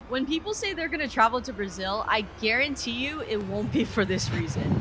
When people say they're gonna travel to Brazil, I guarantee you it won't be for this reason.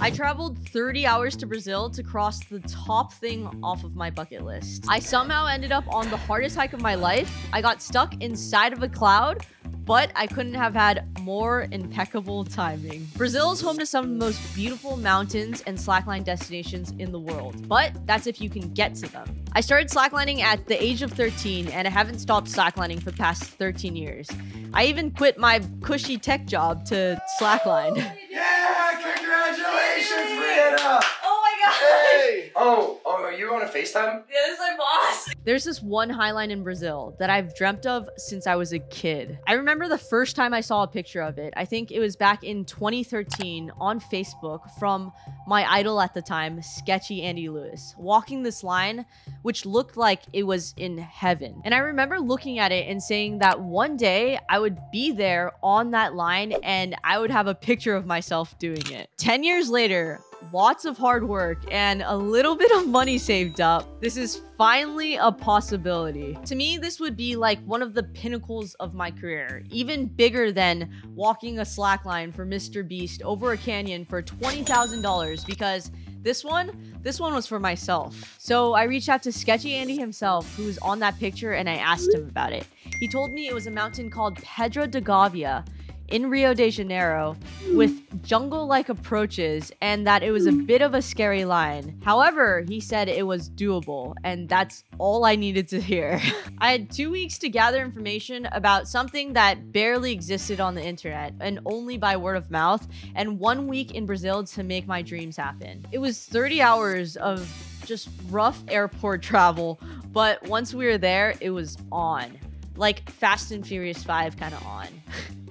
I traveled 30 hours to Brazil to cross the top thing off of my bucket list. I somehow ended up on the hardest hike of my life. I got stuck inside of a cloud, but I couldn't have had more impeccable timing. Brazil is home to some of the most beautiful mountains and slackline destinations in the world, but that's if you can get to them. I started slacklining at the age of 13, and I haven't stopped slacklining for the past 13 years. I even quit my cushy tech job to slackline. Yeah, congratulations, Brianna! Oh my god! Hey! Oh, are you on a FaceTime? Yeah, this is my boss! There's this one highline in Brazil that I've dreamt of since I was a kid. I remember the first time I saw a picture of it. I think it was back in 2013 on Facebook from my idol at the time, Sketchy Andy Lewis, walking this line, which looked like it was in heaven. And I remember looking at it and saying that one day I would be there on that line and I would have a picture of myself doing it. 10 years later, lots of hard work and a little bit of money saved up, this is finally a possibility. To me, this would be like one of the pinnacles of my career, even bigger than walking a slackline for Mr. Beast over a canyon for $20,000, because this one was for myself. So I reached out to Sketchy Andy himself, who was on that picture, and I asked him about it. He told me it was a mountain called Pedra da Gávea in Rio de Janeiro with jungle-like approaches, and that it was a bit of a scary line. However, he said it was doable, and that's all I needed to hear. I had 2 weeks to gather information about something that barely existed on the internet and only by word of mouth, and 1 week in Brazil to make my dreams happen. It was 30 hours of just rough airport travel, but once we were there, it was on. Like Fast and Furious 5 kind of on.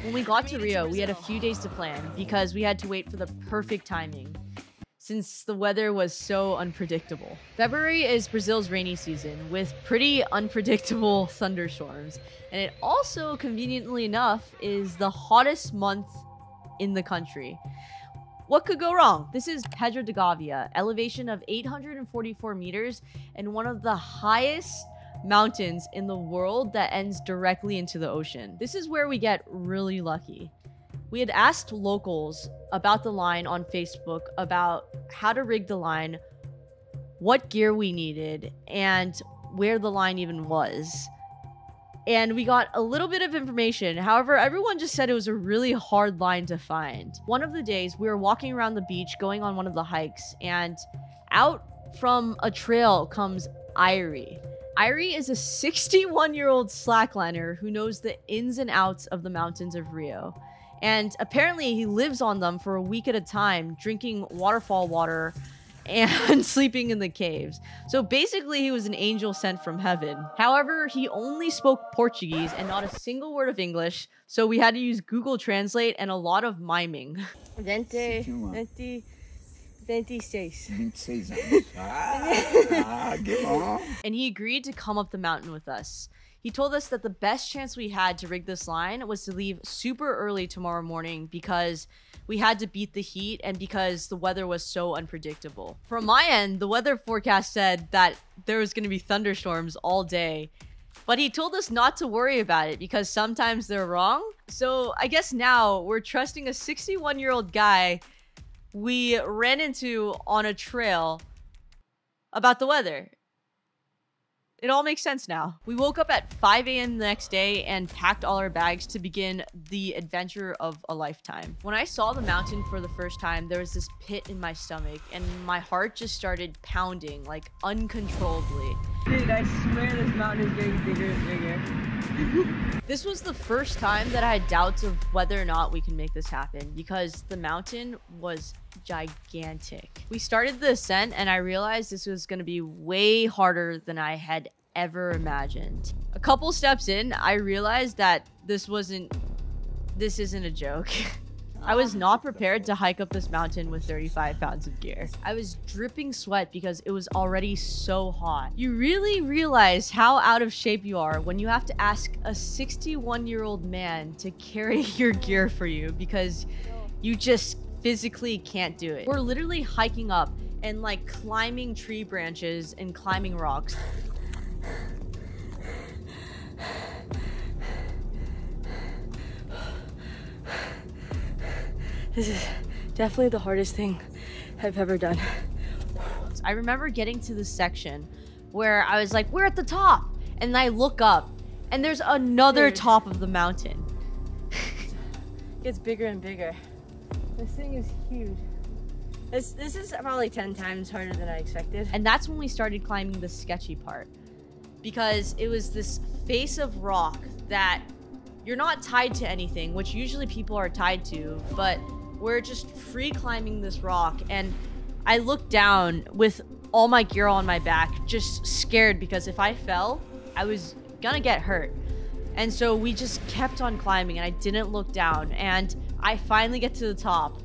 When we got to Rio, we had a few days to plan because we had to wait for the perfect timing since the weather was so unpredictable. February is Brazil's rainy season with pretty unpredictable thunderstorms, and it also, conveniently enough, is the hottest month in the country. What could go wrong? This is Pedra da Gávea, elevation of 844 meters and one of the highest mountains in the world that ends directly into the ocean. This is where we get really lucky. We had asked locals about the line on Facebook about how to rig the line, what gear we needed, and where the line even was. And we got a little bit of information. However, everyone just said it was a really hard line to find. One of the days, we were walking around the beach going on one of the hikes, and out from a trail comes Irie. Irie is a 61-year-old slackliner who knows the ins and outs of the mountains of Rio. And apparently he lives on them for a week at a time, drinking waterfall water and sleeping in the caves. So basically he was an angel sent from heaven. However, he only spoke Portuguese and not a single word of English, so we had to use Google Translate and a lot of miming. 26 anos. Que bom. And he agreed to come up the mountain with us. He told us that the best chance we had to rig this line was to leave super early tomorrow morning because we had to beat the heat and because the weather was so unpredictable. From my end, the weather forecast said that there was going to be thunderstorms all day, but he told us not to worry about it because sometimes they're wrong. So I guess now we're trusting a 61-year-old guy we ran into on a trail about the weather. It all makes sense now. We woke up at 5 a.m. the next day and packed all our bags to begin the adventure of a lifetime. When I saw the mountain for the first time, there was this pit in my stomach and my heart just started pounding like uncontrollably. Dude, I swear this mountain is getting bigger and bigger. This was the first time that I had doubts of whether or not we can make this happen because the mountain was gigantic. We started the ascent and I realized this was going to be way harder than I had ever imagined. A couple steps in, I realized that this isn't a joke. I was not prepared to hike up this mountain with 35 pounds of gear. I was dripping sweat because it was already so hot. You really realize how out of shape you are when you have to ask a 61-year-old man to carry your gear for you because you just physically can't do it. We're literally hiking up and like climbing tree branches and climbing rocks. This is definitely the hardest thing I've ever done. I remember getting to this section where I was like, we're at the top. And I look up and there's another top of the mountain. It gets bigger and bigger. This thing is huge. This is probably 10 times harder than I expected. And that's when we started climbing the sketchy part. Because it was this face of rock that you're not tied to anything, which usually people are tied to, but we're just free climbing this rock. And I looked down with all my gear on my back, just scared because if I fell, I was gonna get hurt. And so we just kept on climbing and I didn't look down. And I finally get to the top.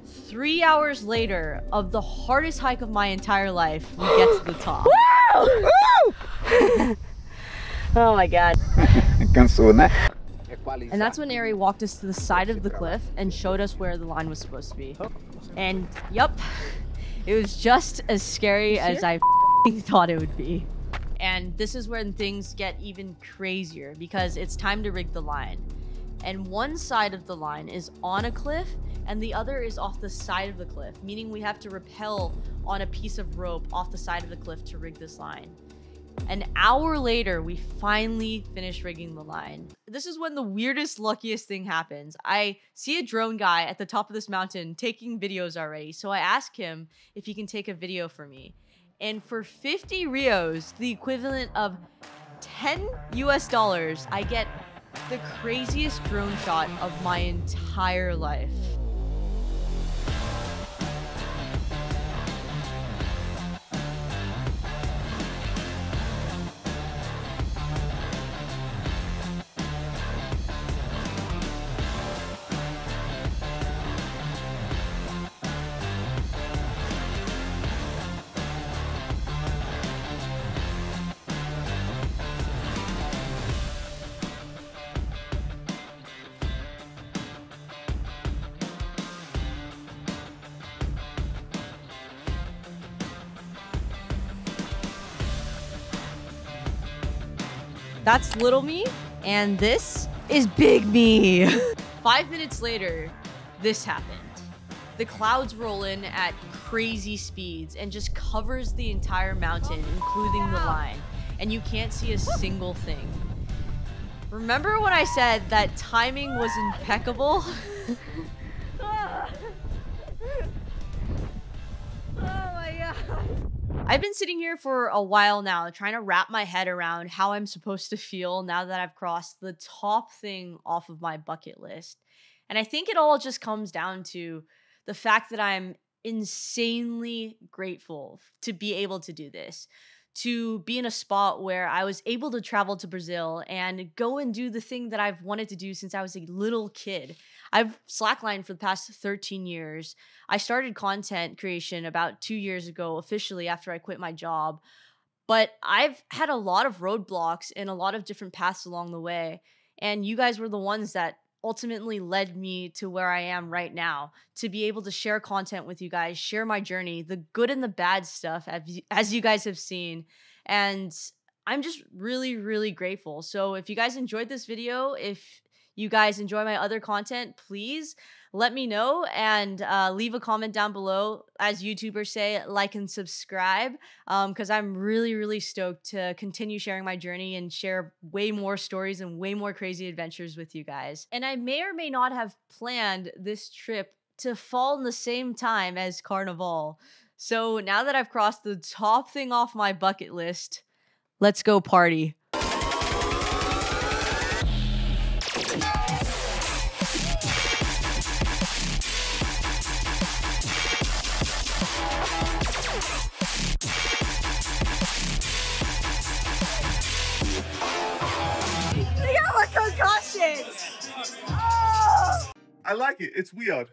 3 hours later of the hardest hike of my entire life, we get to the top. Oh my God. And that's when Ari walked us to the side of the cliff and showed us where the line was supposed to be. And yep, it was just as scary as I thought it would be. And this is when things get even crazier because it's time to rig the line. And one side of the line is on a cliff and the other is off the side of the cliff, meaning we have to rappel on a piece of rope off the side of the cliff to rig this line. An hour later, we finally finished rigging the line. This is when the weirdest, luckiest thing happens. I see a drone guy at the top of this mountain taking videos already, so I ask him if he can take a video for me. And for 50 Rios, the equivalent of $10 US, I get the craziest drone shot of my entire life. That's little me, and this is big me. 5 minutes later, this happened. The clouds roll in at crazy speeds and just covers the entire mountain, including the line, and you can't see a single thing. Remember when I said that timing was impeccable? Oh my God. I've been sitting here for a while now trying to wrap my head around how I'm supposed to feel now that I've crossed the top thing off of my bucket list. And I think it all just comes down to the fact that I'm insanely grateful to be able to do this, to be in a spot where I was able to travel to Brazil and go and do the thing that I've wanted to do since I was a little kid. I've slacklined for the past 13 years. I started content creation about 2 years ago, officially after I quit my job. But I've had a lot of roadblocks and a lot of different paths along the way. And you guys were the ones that ultimately led me to where I am right now, to be able to share content with you guys, share my journey, the good and the bad stuff, as you guys have seen. And I'm just really, really grateful. So if you guys enjoyed this video, if you guys enjoy my other content, please let me know and leave a comment down below. As YouTubers say, like and subscribe, because I'm really, really stoked to continue sharing my journey and share way more stories and way more crazy adventures with you guys. And I may or may not have planned this trip to fall in the same time as Carnival. So now that I've crossed the top thing off my bucket list, let's go party. I like it. It's weird.